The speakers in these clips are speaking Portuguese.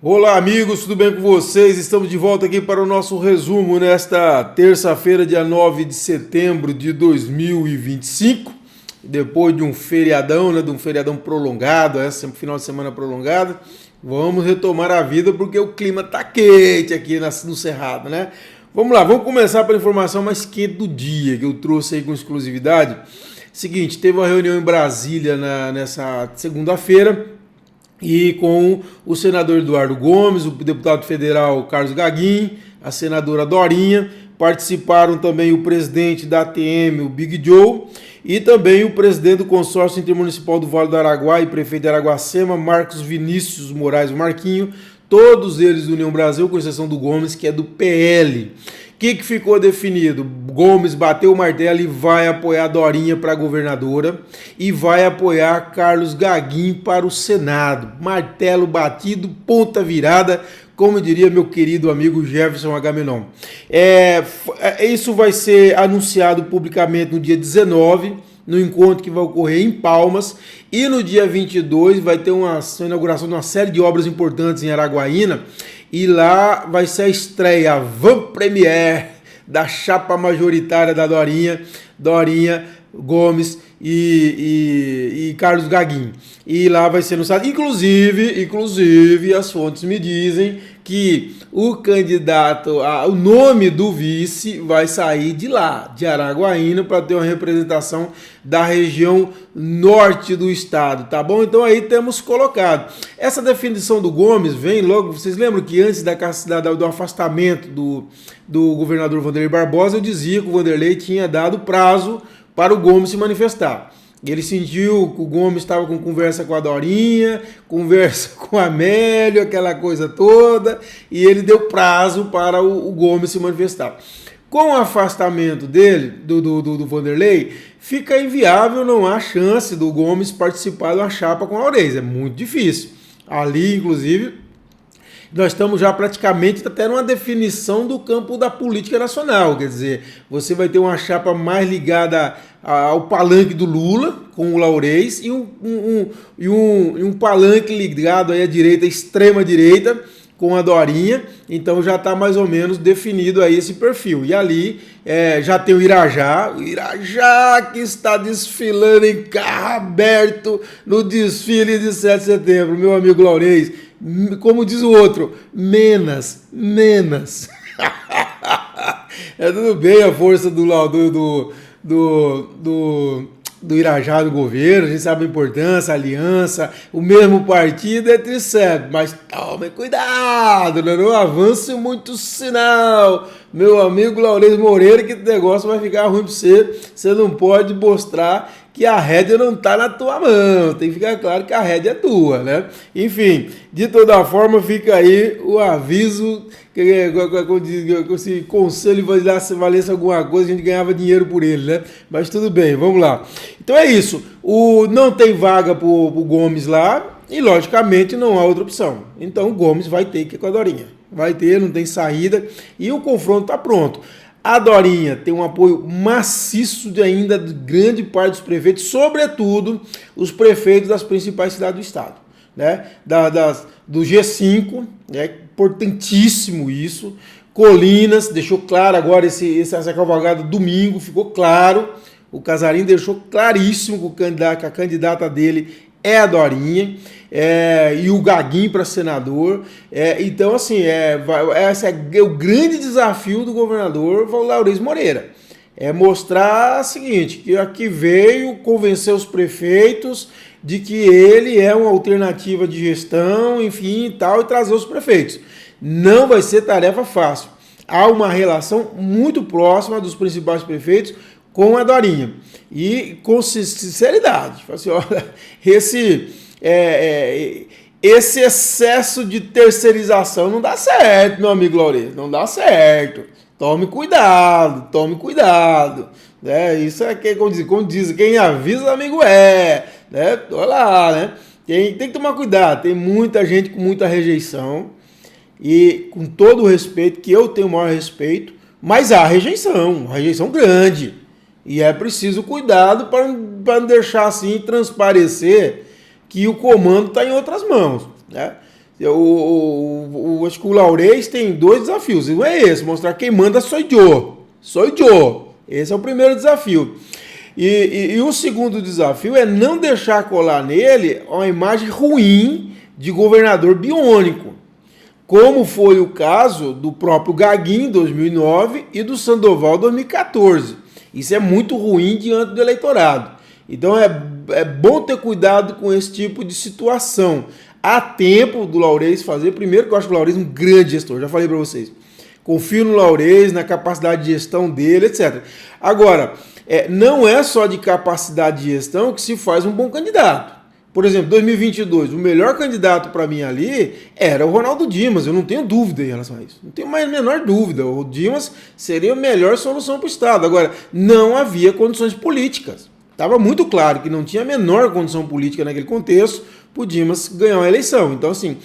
Olá, amigos, tudo bem com vocês? Estamos de volta aqui para o nosso resumo nesta terça-feira, dia 9 de setembro de 2025. Depois de um feriadão, de um feriadão prolongado, esse final de semana prolongado, vamos retomar a vida porque o clima tá quente aqui no Cerrado, né? Vamos lá, vamos começar pela informação mais quente do dia que eu trouxe aí com exclusividade. Seguinte, teve uma reunião em Brasília nessa segunda-feira e com o senador Eduardo Gomes, o deputado federal Carlos Gagin, a senadora Dorinha, participaram também o presidente da ATM, o Big Joe, e também o presidente do consórcio intermunicipal do Vale do Araguaia e prefeito de Araguacema, Marcos Vinícius Moraes Marquinho, todos eles do União Brasil, com exceção do Gomes, que é do PL. O que ficou definido? Gomes bateu o martelo e vai apoiar Dorinha para governadora e vai apoiar Carlos Gagin para o Senado. Martelo batido, ponta virada, como diria meu querido amigo Jefferson Agamenon. Isso vai ser anunciado publicamente no dia 19, no encontro que vai ocorrer em Palmas, e no dia 22 vai ter uma inauguração de uma série de obras importantes em Araguaína, e lá vai ser a estreia, a van premiere da chapa majoritária da Dorinha Gomes e Carlos Gagin. E lá vai ser anunciado, inclusive as fontes me dizem que o candidato, o nome do vice vai sair de lá, de Araguaína, para ter uma representação da região norte do estado, tá bom? Então aí temos colocado. Essa definição do Gomes vem logo, vocês lembram que antes do afastamento do governador Vanderlei Barbosa, eu dizia que o Vanderlei tinha dado prazo para o Gomes se manifestar. Ele sentiu que o Gomes estava com conversa com a Dorinha, conversa com a Amélio, aquela coisa toda, e ele deu prazo para o Gomes se manifestar. Com o afastamento dele, do Vanderlei, fica inviável, não há chance do Gomes participar de uma chapa com a Aurez, é muito difícil. Ali, inclusive, nós estamos já praticamente até numa definição do campo da política nacional, quer dizer, você vai ter uma chapa mais ligada ao palanque do Lula, com o Laurez, e um palanque ligado aí à direita, à extrema-direita, com a Dorinha, então já está mais ou menos definido aí esse perfil. E ali já tem o Irajá que está desfilando em carro aberto no desfile de 7 de setembro, meu amigo Laurez. Como diz o outro, menos. É tudo bem a força do Irajá do governo, a gente sabe a importância, a aliança, o mesmo partido, etc. Mas tome cuidado, não avance muito sinal, meu amigo Laurez Moreira, que o negócio vai ficar ruim para você. Você não pode mostrar que a rédea não está na tua mão, tem que ficar claro que a rédea é tua, né? Enfim, de toda forma, fica aí o aviso, que se conselho valesse alguma coisa, a gente ganhava dinheiro por ele, né? Mas tudo bem, vamos lá. Então é isso, não tem vaga para o Gomes lá, e logicamente não há outra opção. Então o Gomes vai ter que ir com a Dorinha, vai ter, não tem saída, e o confronto está pronto. A Dorinha tem um apoio maciço ainda de grande parte dos prefeitos, sobretudo os prefeitos das principais cidades do estado, né? Do G5, é importantíssimo isso. Colinas, deixou claro agora essa cavalgada domingo, ficou claro. O Casarim deixou claríssimo que a candidata dele é a Dorinha, e o Gagin para senador. Então, assim, esse é o grande desafio do governador Laurez Moreira. É mostrar o seguinte, que aqui veio convencer os prefeitos de que ele é uma alternativa de gestão, enfim, e tal, e trazer os prefeitos. Não vai ser tarefa fácil. Há uma relação muito próxima dos principais prefeitos com a Dorinha. E com sinceridade. Assim, olha, esse excesso de terceirização não dá certo, meu amigo Laurez. Não dá certo. Tome cuidado. Isso é como diz, quem avisa, amigo né? Olha lá, né? Tem que tomar cuidado. Tem muita gente com muita rejeição. E com todo o respeito, que eu tenho o maior respeito, mas há rejeição grande. E é preciso cuidado para não deixar assim transparecer que o comando está em outras mãos, né? Acho que o Laurez tem dois desafios. Um é esse, mostrar quem manda sou eu. Sou eu. Esse é o primeiro desafio. E o segundo desafio é não deixar colar nele uma imagem ruim de governador biônico, como foi o caso do próprio Gaguinho em 2009 e do Sandoval em 2014. Isso é muito ruim diante do eleitorado. Então é bom ter cuidado com esse tipo de situação. Há tempo do Laurez fazer. Primeiro que eu acho que o Laurez é um grande gestor, já falei para vocês. Confio no Laurez, na capacidade de gestão dele, etc. Agora, não é só de capacidade de gestão que se faz um bom candidato. Por exemplo, 2022, o melhor candidato para mim ali era o Ronaldo Dimas, eu não tenho dúvida em relação a isso. Não tenho mais a menor dúvida, o Dimas seria a melhor solução para o Estado. Agora, não havia condições políticas. Estava muito claro que não tinha a menor condição política naquele contexto para o Dimas ganhar uma eleição. Então, assim,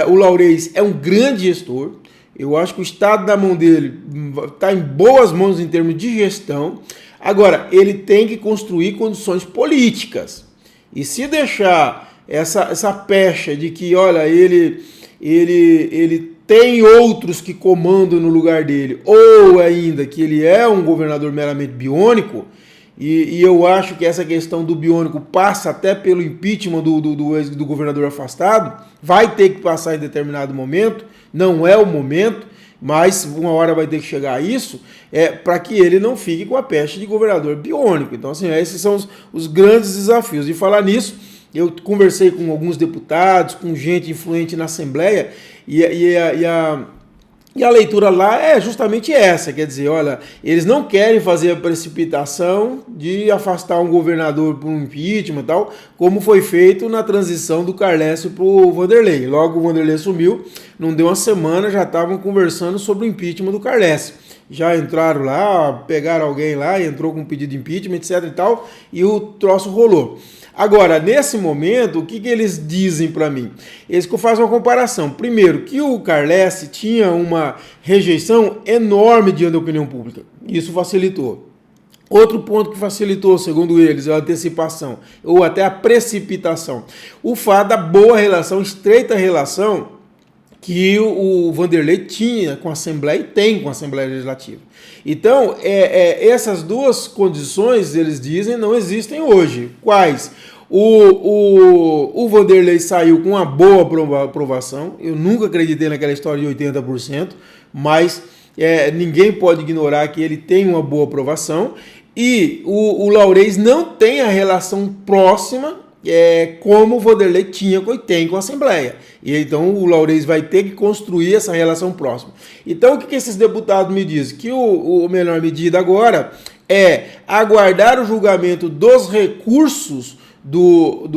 o Laurez é um grande gestor. Eu acho que o Estado da mão dele está em boas mãos em termos de gestão. Agora, ele tem que construir condições políticas. E se deixar essa pecha de que, olha, ele tem outros que comandam no lugar dele, ou ainda que ele é um governador meramente biônico, e eu acho que essa questão do biônico passa até pelo impeachment do governador afastado, vai ter que passar em determinado momento, não é o momento, mas uma hora vai ter que chegar a isso, para que ele não fique com a peste de governador biônico. Então, assim, esses são os grandes desafios. E falar nisso, eu conversei com alguns deputados, com gente influente na Assembleia, e a leitura lá é justamente essa, quer dizer, olha, eles não querem fazer a precipitação de afastar um governador por um impeachment e tal, como foi feito na transição do Carlécio para o Vanderlei. Logo o Vanderlei assumiu, não deu uma semana, já estavam conversando sobre o impeachment do Carlécio. Já entraram lá, pegaram alguém lá, entrou com um pedido de impeachment, etc e tal, e o troço rolou. Agora, nesse momento, o que eles dizem para mim? Eles fazem uma comparação. Primeiro, que o Carlesse tinha uma rejeição enorme diante da opinião pública. Isso facilitou. Outro ponto que facilitou, segundo eles, é a antecipação, ou até a precipitação. O fato da boa relação, estreita relação, que o Vanderlei tinha com a Assembleia e tem com a Assembleia Legislativa. Então, essas duas condições, eles dizem, não existem hoje. Quais? O Vanderlei saiu com uma boa aprovação. Eu nunca acreditei naquela história de 80%, mas ninguém pode ignorar que ele tem uma boa aprovação. E o Laurez não tem a relação próxima como o Vanderlei tinha e tem com a Assembleia. E então o Laurez vai ter que construir essa relação próxima. Então o que esses deputados me dizem? Que a melhor medida agora é aguardar o julgamento dos recursos do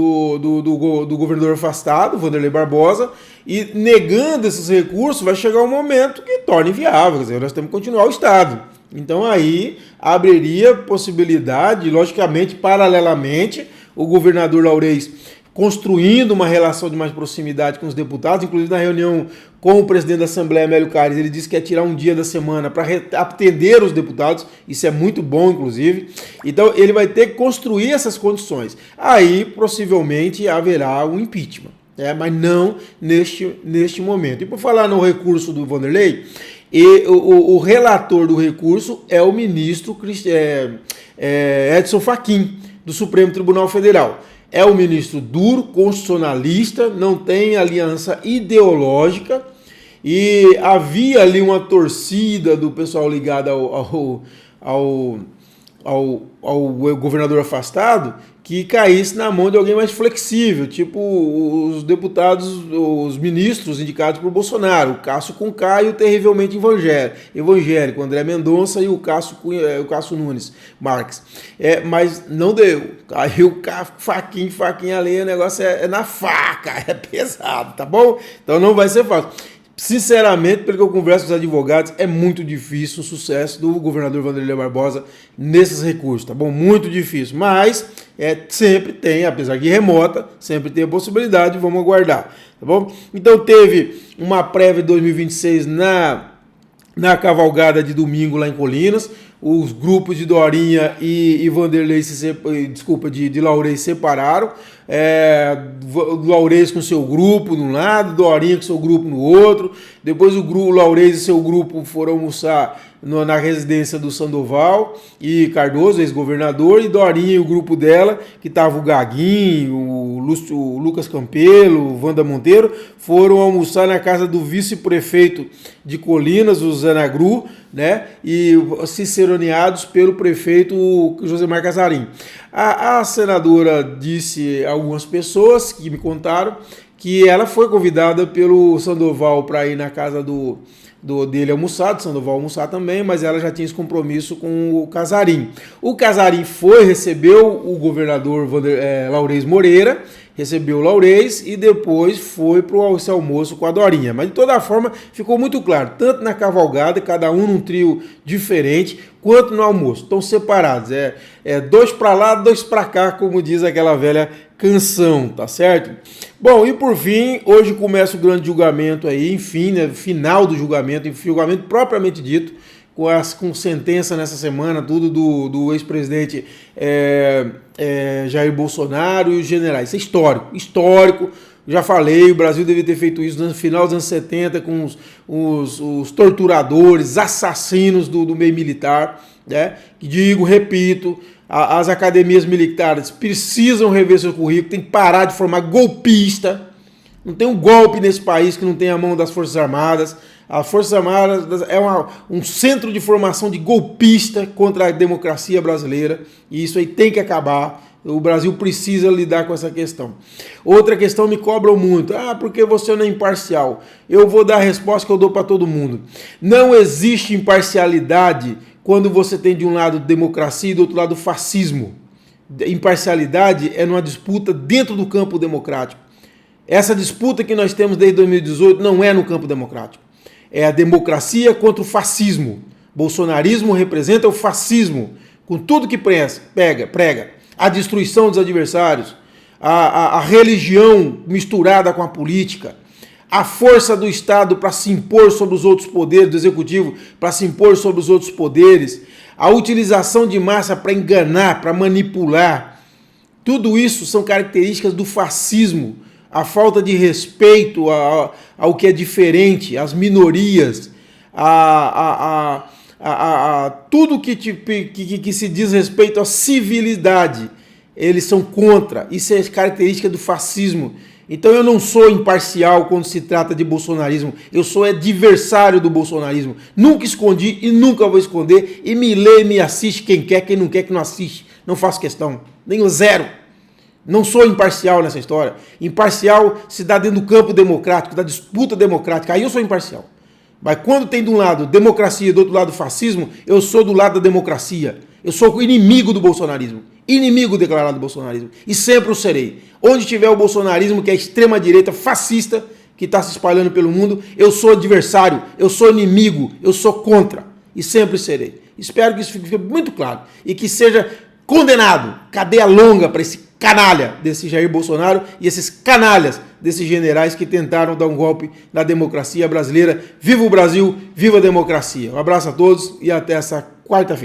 governador afastado, Vanderlei Barbosa, e negando esses recursos vai chegar um momento que torne inviável, quer dizer, nós temos que continuar o Estado. Então aí abriria possibilidade, logicamente, paralelamente, o governador Laurez construindo uma relação de mais proximidade com os deputados, inclusive na reunião com o presidente da Assembleia, Amélio Caires, ele disse que ia tirar um dia da semana para atender os deputados, isso é muito bom, inclusive. Então ele vai ter que construir essas condições. Aí, possivelmente, haverá um impeachment, mas não neste momento. E por falar no recurso do Vanderlei, o relator do recurso é o ministro Edson Fachin, do Supremo Tribunal Federal. É um ministro duro, constitucionalista, não tem aliança ideológica, e havia ali uma torcida do pessoal ligado ao governador afastado que caísse na mão de alguém mais flexível, tipo os deputados, os ministros indicados por Bolsonaro, o Cássio Conká e o terrivelmente evangélico, André Mendonça e o Cássio Nunes Marques. Mas não deu. Caiu faquinha ali, o negócio é na faca, é pesado, tá bom? Então não vai ser fácil. Sinceramente, pelo que eu converso com os advogados, é muito difícil o sucesso do governador Vanderlei Barbosa nesses recursos, tá bom? Muito difícil, mas sempre tem, apesar de remota, sempre tem a possibilidade, vamos aguardar, tá bom? Então teve uma prévia de 2026 na cavalgada de domingo lá em Colinas, os grupos de Dorinha e Vanderlei, de Laurez separaram, Laurez com seu grupo de um lado, Dorinha com seu grupo no outro. Depois o Laurez e seu grupo foram almoçar na residência do Sandoval e Cardoso, ex-governador, e Dorinha e o grupo dela, que estava o Gaguinho, o Lucas Campelo, o Wanda Monteiro, foram almoçar na casa do vice-prefeito de Colinas, o Zanagru, né, e ciceroneados pelo prefeito Josemar Casarim. A senadora disse a algumas pessoas que me contaram que ela foi convidada pelo Sandoval para ir na casa dele almoçar, do Sandoval almoçar também, mas ela já tinha esse compromisso com o Casarim. O Casarim recebeu o governador Laurez Moreira, recebeu o Laurez e depois foi para esse almoço com a Dorinha. Mas de toda forma ficou muito claro, tanto na cavalgada, cada um num trio diferente, quanto no almoço. Estão separados, dois para lá, dois para cá, como diz aquela velha canção, tá certo? Bom, e por fim, hoje começa o grande julgamento aí, enfim, né, final do julgamento propriamente dito, com sentença nessa semana, tudo do ex-presidente Jair Bolsonaro e os generais. Isso é histórico. Já falei, o Brasil devia ter feito isso no final dos anos 70 com os torturadores, assassinos do meio militar, né? Repito, as academias militares precisam rever seu currículo, tem que parar de formar golpista. Não tem um golpe nesse país que não tenha a mão das Forças Armadas. As Forças Armadas é um centro de formação de golpista contra a democracia brasileira e isso aí tem que acabar. O Brasil precisa lidar com essa questão. Outra questão me cobram muito. Porque você não é imparcial. Eu vou dar a resposta que eu dou para todo mundo. Não existe imparcialidade quando você tem de um lado democracia e do outro lado fascismo. Imparcialidade é numa disputa dentro do campo democrático. Essa disputa que nós temos desde 2018 não é no campo democrático. É a democracia contra o fascismo. Bolsonarismo representa o fascismo, com tudo que prega. A destruição dos adversários, a religião misturada com a política, a força do Estado para se impor sobre os outros poderes, do Executivo para se impor sobre os outros poderes, a utilização de massa para enganar, para manipular. Tudo isso são características do fascismo. A falta de respeito ao que é diferente, às minorias, tudo que se diz respeito à civilidade, eles são contra. Isso é característica do fascismo. Então eu não sou imparcial quando se trata de bolsonarismo, eu sou adversário do bolsonarismo. Nunca escondi e nunca vou esconder, e me lê e me assiste quem quer que não assiste. Não faço questão, nem o zero. Não sou imparcial nessa história. Imparcial se dá dentro do campo democrático, da disputa democrática. Aí eu sou imparcial. Mas quando tem de um lado democracia e do outro lado fascismo, eu sou do lado da democracia. Eu sou o inimigo do bolsonarismo. Inimigo declarado do bolsonarismo. E sempre o serei. Onde tiver o bolsonarismo, que é a extrema-direita fascista, que está se espalhando pelo mundo, eu sou adversário, eu sou inimigo, eu sou contra. E sempre serei. Espero que isso fique muito claro. E que seja condenado, cadeia longa para esse canalha desse Jair Bolsonaro e esses canalhas desses generais que tentaram dar um golpe na democracia brasileira. Viva o Brasil, viva a democracia. Um abraço a todos e até essa quarta-feira.